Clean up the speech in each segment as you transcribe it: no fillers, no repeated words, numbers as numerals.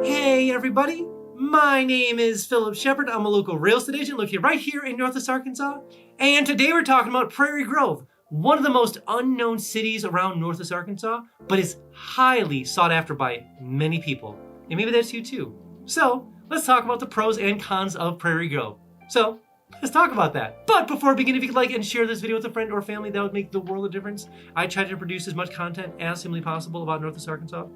Hey everybody, my name is Phillip Shepard. I'm a local real estate agent located right here in Northwest Arkansas. And today we're talking about Prairie Grove, one of the most unknown cities around Northwest Arkansas, but is highly sought after by many people. And maybe that's you too. So let's talk about the pros and cons of Prairie Grove. So let's talk about that. But before we begin, if you could like and share this video with a friend or family, that would make the world of difference. I try to produce as much content as humanly possible about Northwest Arkansas,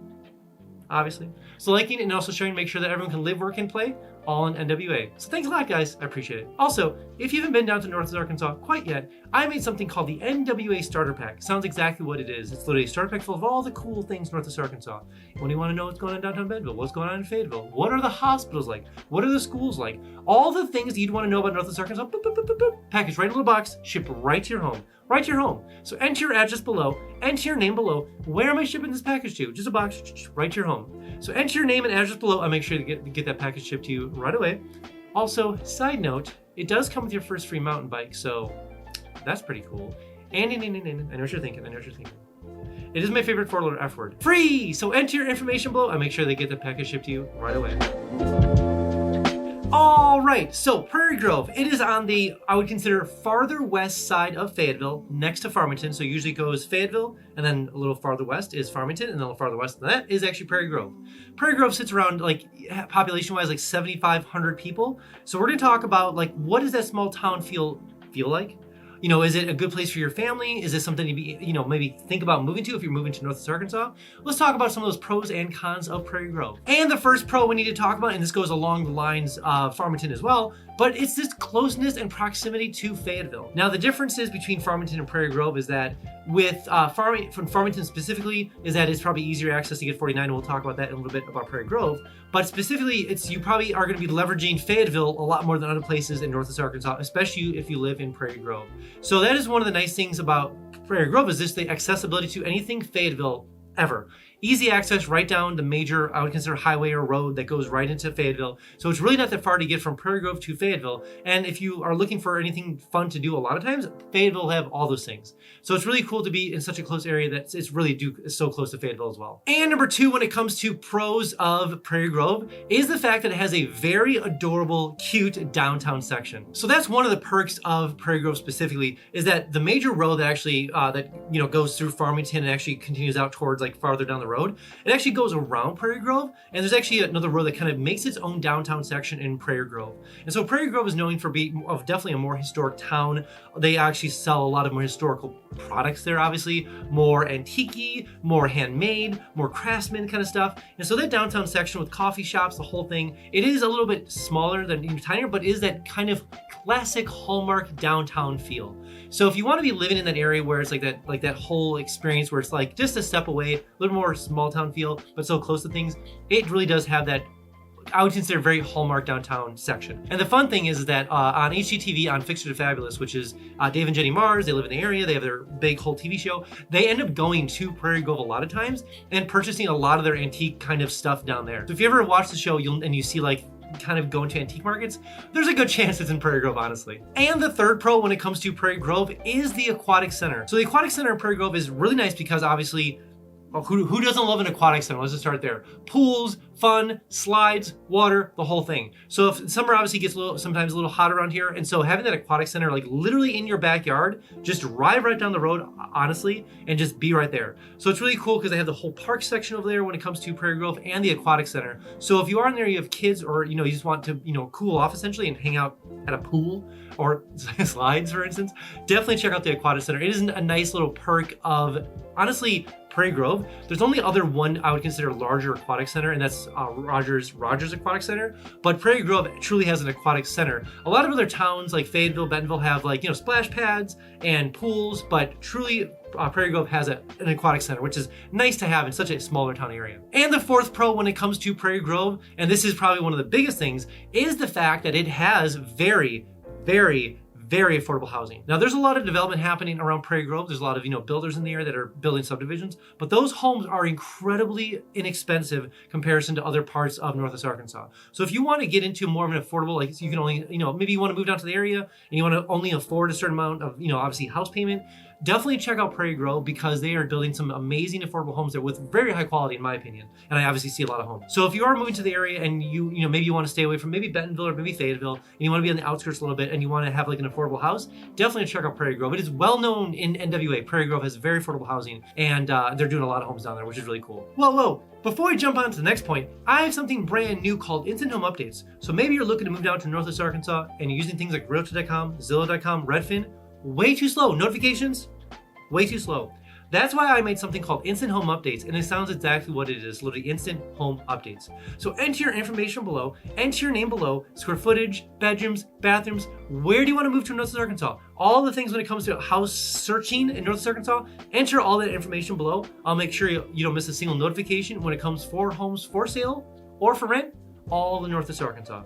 obviously. So liking and also sharing, make sure that everyone can live, work, and play all in NWA. So thanks a lot, guys. I appreciate it. Also, if you haven't been down to Northwest Arkansas quite yet, I made something called the NWA Starter Pack. Sounds exactly what it is. It's literally a starter pack full of all the cool things Northwest Arkansas. When you want to know what's going on in downtown Bentonville, what's going on in Fayetteville, what are the hospitals like, what are the schools like, all the things that you'd want to know about Northwest Arkansas, boop, boop, boop, boop, boop, packaged right in a little box, shipped right to your home. Right to your home. So enter your address below, enter your name below. Where am I shipping this package to? Just a box, right to your home. So enter your name and address below. I'll make sure to get that package shipped to you right away. Also, side note, it does come with your first free mountain bike, so that's pretty cool. And I know what you're thinking, It is my favorite four-letter F word. Free! So enter your information below. I'll make sure they get the package shipped to you right away. All right, so Prairie Grove, it is on the, I would consider, farther west side of Fayetteville, next to Farmington. So usually goes Fayetteville, and then a little farther west is Farmington, and then a little farther west than that is actually Prairie Grove. Prairie Grove sits around, like, population-wise, like 7,500 people. So we're gonna talk about, like, what does that small town feel like? You know, is it a good place for your family? Is it something to be, you know, maybe think about moving to if you're moving to Northwest Arkansas? Let's talk about some of those pros and cons of Prairie Grove. And the first pro we need to talk about, and this goes along the lines of Farmington as well, but it's this closeness and proximity to Fayetteville. Now, the differences between Farmington and Prairie Grove is that with Farmington specifically, is that it's probably easier access to get 49, and we'll talk about that in a little bit about Prairie Grove. But specifically, you probably are going to be leveraging Fayetteville a lot more than other places in Northwest Arkansas, especially if you live in Prairie Grove. So that is one of the nice things about Prairie Grove, is just the accessibility to anything Fayetteville ever. Easy access right down the major, I would consider, highway or road that goes right into Fayetteville. So it's really not that far to get from Prairie Grove to Fayetteville. And if you are looking for anything fun to do, a lot of times, Fayetteville will have all those things. So it's really cool to be in such a close area that it's really so close to Fayetteville as well. And number two, when it comes to pros of Prairie Grove, is the fact that it has a very adorable, cute downtown section. So that's one of the perks of Prairie Grove specifically, is that the major road that actually, goes through Farmington and actually continues out towards like farther down the road, it actually goes around Prairie Grove, and there's actually another road that kind of makes its own downtown section in Prairie Grove. And so Prairie Grove is known for being definitely a more historic town. They actually sell a lot of more historical products there, obviously, more antique-y, more handmade, more craftsman kind of stuff. And so that downtown section with coffee shops, the whole thing, it is a little bit smaller than even tinier, but is that kind of classic Hallmark downtown feel. So if you want to be living in that area where it's like that whole experience where it's like just a step away, a little more small town feel, but so close to things, it really does have that, I would consider, very Hallmark downtown section. And the fun thing is that on HGTV, on Fixer to Fabulous, which is Dave and Jenny Mars, they live in the area, they have their big whole TV show, they end up going to Prairie Grove a lot of times and purchasing a lot of their antique kind of stuff down there. So if you ever watch the show and you see like kind of going to antique markets, there's a good chance it's in Prairie Grove, honestly. And the third pro when it comes to Prairie Grove is the Aquatic Center. So the Aquatic Center in Prairie Grove is really nice because obviously, who doesn't love an aquatic center? Let's just start there. Pools, fun, slides, water, the whole thing. So if summer obviously gets sometimes a little hot around here, and so having that aquatic center like literally in your backyard, just drive right down the road, honestly, and just be right there. So it's really cool because they have the whole park section over there when it comes to Prairie Grove and the aquatic center. So if you are in there, you have kids, or you just want to cool off essentially and hang out at a pool or slides, for instance, definitely check out the aquatic center. It is a nice little perk of, honestly, Prairie Grove. There's only other one I would consider larger aquatic center, and that's Rogers Aquatic Center. But Prairie Grove truly has an aquatic center. A lot of other towns like Fayetteville, Bentonville have like splash pads and pools, but truly Prairie Grove has an aquatic center, which is nice to have in such a smaller town area. And the fourth pro when it comes to Prairie Grove, and this is probably one of the biggest things, is the fact that it has very, very, very affordable housing. Now, there's a lot of development happening around Prairie Grove. There's a lot of, builders in the area that are building subdivisions, but those homes are incredibly inexpensive comparison to other parts of Northwest Arkansas. So if you want to get into more of an affordable, like you can only, maybe you want to move down to the area and you want to only afford a certain amount of, obviously house payment. definitely check out Prairie Grove because they are building some amazing affordable homes there with very high quality in my opinion. And I obviously see a lot of homes. So if you are moving to the area and you know, maybe you want to stay away from maybe Bentonville or maybe Fayetteville, and you want to be on the outskirts a little bit and you want to have like an affordable house, definitely check out Prairie Grove. It is well known in NWA. Prairie Grove has very affordable housing and they're doing a lot of homes down there, which is really cool. Whoa. Before we jump on to the next point, I have something brand new called Instant Home Updates. So maybe you're looking to move down to Northwest Arkansas and you're using things like Realtor.com, Zillow.com, Redfin. Way too slow. Notifications, way too slow. That's why I made something called Instant Home Updates, and it sounds exactly what it is, literally Instant Home Updates. So enter your information below, enter your name below, square footage, bedrooms, bathrooms, where do you want to move to in Northwest Arkansas? All the things when it comes to house searching in Northwest Arkansas, enter all that information below. I'll make sure you don't miss a single notification when it comes for homes for sale or for rent, all in Northwest Arkansas.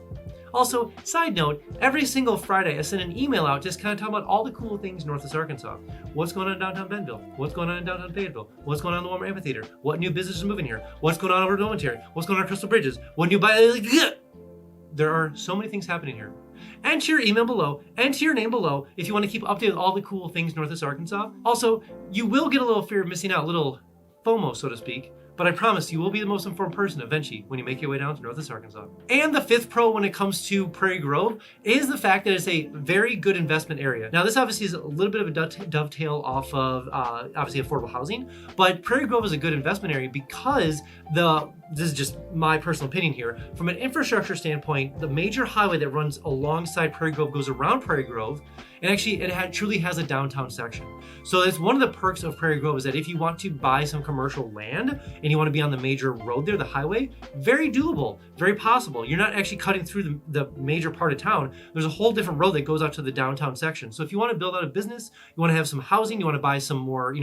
Also, side note, every single Friday I send an email out just kind of talking about all the cool things in Northwest Arkansas. What's going on in downtown Bentonville? What's going on in downtown Fayetteville? What's going on in the Walmart Amphitheater? What new businesses are moving here? What's going on over at Military? What's going on at Crystal Bridges? What new There are so many things happening here. Enter your email below, enter your name below if you want to keep updated with all the cool things Northwest Arkansas. Also, you will get a little fear of missing out, a little FOMO, so to speak. But I promise you will be the most informed person eventually when you make your way down to Northwest Arkansas. And the fifth pro when it comes to Prairie Grove is the fact that it's a very good investment area. Now this obviously is a little bit of a dovetail off of obviously affordable housing, but Prairie Grove is a good investment area because this is just my personal opinion here. From an infrastructure standpoint, the major highway that runs alongside Prairie Grove goes around Prairie Grove, and actually it truly has a downtown section. So it's one of the perks of Prairie Grove is that if you want to buy some commercial land and you want to be on the major road there, the highway, very doable, very possible. You're not actually cutting through the major part of town. There's a whole different road that goes out to the downtown section. So if you want to build out a business, you want to have some housing, you want to buy some more,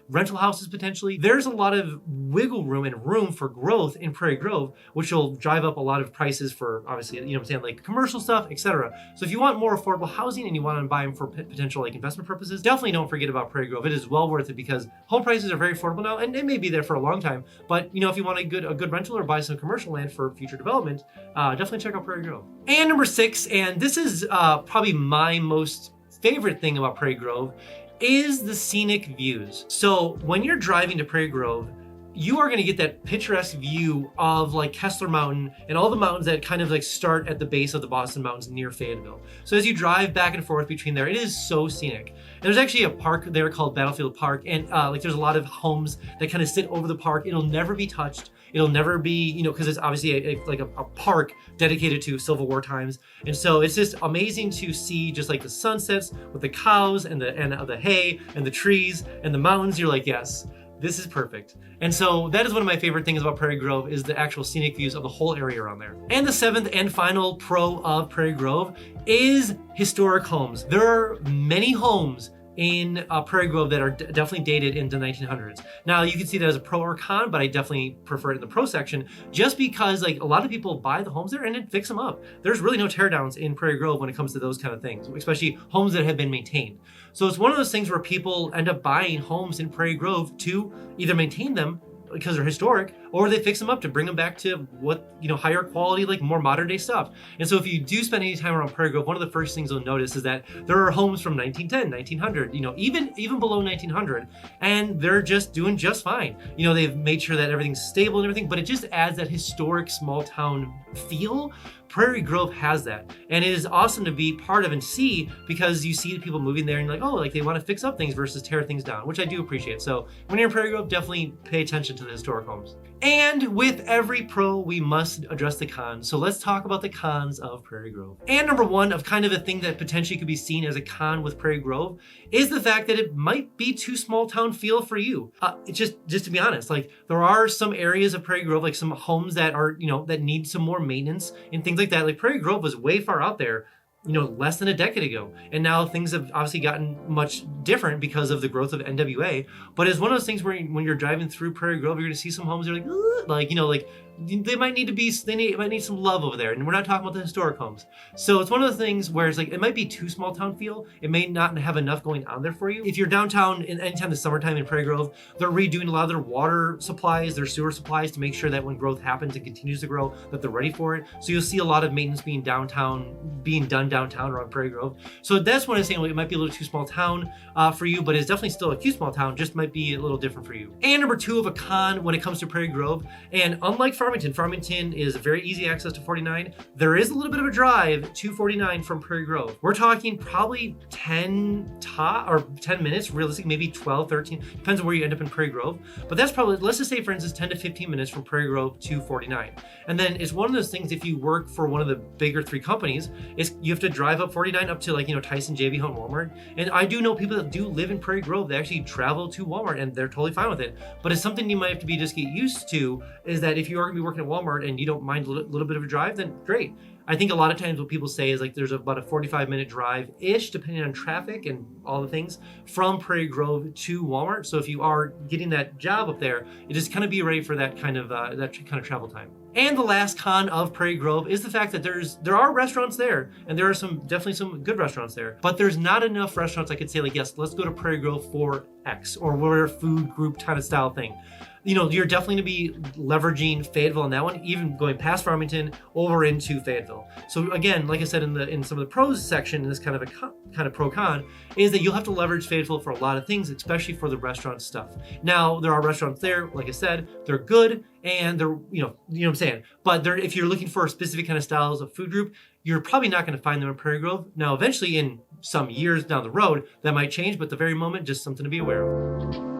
rental houses potentially, there's a lot of wiggle room and room for growth in Prairie Grove, which will drive up a lot of prices for obviously, like commercial stuff, etc. So if you want more affordable housing and you want to buy them for potential like investment purposes, definitely don't forget about Prairie Grove. It is well worth it because home prices are very affordable now, and it may be there for a long time. But if you want a good rental or buy some commercial land for future development, definitely check out Prairie Grove. And number 6, and this is probably my most favorite thing about Prairie Grove, is the scenic views. So when you're driving to Prairie Grove, you are going to get that picturesque view of like Kessler Mountain and all the mountains that kind of like start at the base of the Boston Mountains near Fayetteville. So as you drive back and forth between there, it is so scenic. And there's actually a park there called Battlefield Park, and there's a lot of homes that kind of sit over the park. It'll never be touched. It'll never be, because it's obviously a park dedicated to Civil War times. And so it's just amazing to see just like the sunsets with the cows and the hay and the trees and the mountains. You're like, yes, this is perfect. And so that is one of my favorite things about Prairie Grove is the actual scenic views of the whole area around there. And the 7th and final pro of Prairie Grove is historic homes. There are many homes in Prairie Grove that are definitely dated into the 1900s. Now you can see that as a pro or con, but I definitely prefer it in the pro section just because like a lot of people buy the homes there and then fix them up. There's really no teardowns in Prairie Grove when it comes to those kind of things, especially homes that have been maintained. So it's one of those things where people end up buying homes in Prairie Grove to either maintain them because they're historic, or they fix them up to bring them back to what, higher quality, like more modern day stuff. And so if you do spend any time around Prairie Grove, one of the first things you'll notice is that there are homes from 1910, 1900, even below 1900, and they're just doing just fine. They've made sure that everything's stable and everything, but it just adds that historic small town feel. Prairie Grove has that, and it is awesome to be part of and see because you see people moving there and you're like, oh, like they want to fix up things versus tear things down, which I do appreciate. So when you're in Prairie Grove, definitely pay attention to the historic homes. And with every pro, we must address the cons. So let's talk about the cons of Prairie Grove. And number 1 of kind of a thing that potentially could be seen as a con with Prairie Grove is the fact that it might be too small town feel for you. It's just to be honest, like there are some areas of Prairie Grove, like some homes that are, that need some more maintenance and things like that. Like Prairie Grove was way far out there, less than a decade ago. And now things have obviously gotten much different because of the growth of NWA. But it's one of those things where when you're driving through Prairie Grove, you're going to see some homes that are like they might need some love over there. And we're not talking about the historic homes. So it's one of the things where it's like, it might be too small town feel. It may not have enough going on there for you. If you're downtown anytime the summertime in Prairie Grove, they're redoing a lot of their water supplies, their sewer supplies to make sure that when growth happens and continues to grow, that they're ready for it. So you'll see a lot of maintenance being done downtown around Prairie Grove. So that's what I'm saying. It might be a little too small town for you, but it's definitely still a cute small town, just might be a little different for you. And number 2 of a con when it comes to Prairie Grove, and unlike Farmington is very easy access to 49. There is a little bit of a drive to 49 from Prairie Grove. We're talking probably 10 minutes, realistically, maybe 12, 13, depends on where you end up in Prairie Grove. But that's probably, let's just say for instance, 10 to 15 minutes from Prairie Grove to 49. And then it's one of those things, if you work for one of the bigger 3 companies, you have to drive up 49 up to like, Tyson, JB Hunt, Walmart. And I do know people that do live in Prairie Grove that actually travel to Walmart and they're totally fine with it. But it's something you might have to just get used to, is that if you are going to be working at Walmart and you don't mind a little bit of a drive, then great. I think a lot of times what people say is like there's about a 45-minute drive-ish, depending on traffic and all the things, from Prairie Grove to Walmart. So if you are getting that job up there, you just kind of be ready for that kind of travel time. And the last con of Prairie Grove is the fact that there are restaurants there, and there are definitely some good restaurants there, but there's not enough restaurants I could say like, yes, let's go to Prairie Grove for X or whatever food group kind of style thing. You're definitely going to be leveraging Fayetteville on that one, even going past Farmington over into Fayetteville. So again, like I said in some of the pros section, in this kind of pro con, is that you'll have to leverage Fayetteville for a lot of things, especially for the restaurant stuff. Now, there are restaurants there, like I said, they're good, and they're, you know what I'm saying. But if you're looking for a specific kind of styles of food group, you're probably not going to find them in Prairie Grove. Now, eventually, in some years down the road, that might change, but at the very moment, just something to be aware of.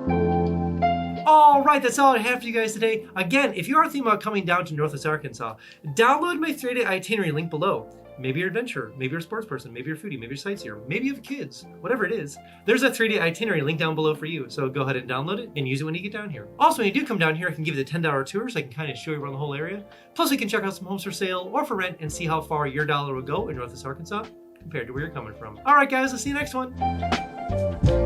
All right, that's all I have for you guys today. Again, if you are thinking about coming down to Northwest Arkansas, download my 3-day itinerary link below. Maybe you're an adventurer, maybe you're a sports person, maybe you're a foodie, maybe you're a sightseer, maybe you have kids, whatever it is. There's a 3-day itinerary link down below for you, so go ahead and download it and use it when you get down here. Also, when you do come down here, I can give you the $10 tour so I can kind of show you around the whole area. Plus, we can check out some homes for sale or for rent and see how far your dollar will go in Northwest Arkansas compared to where you're coming from. All right, guys, I'll see you next one.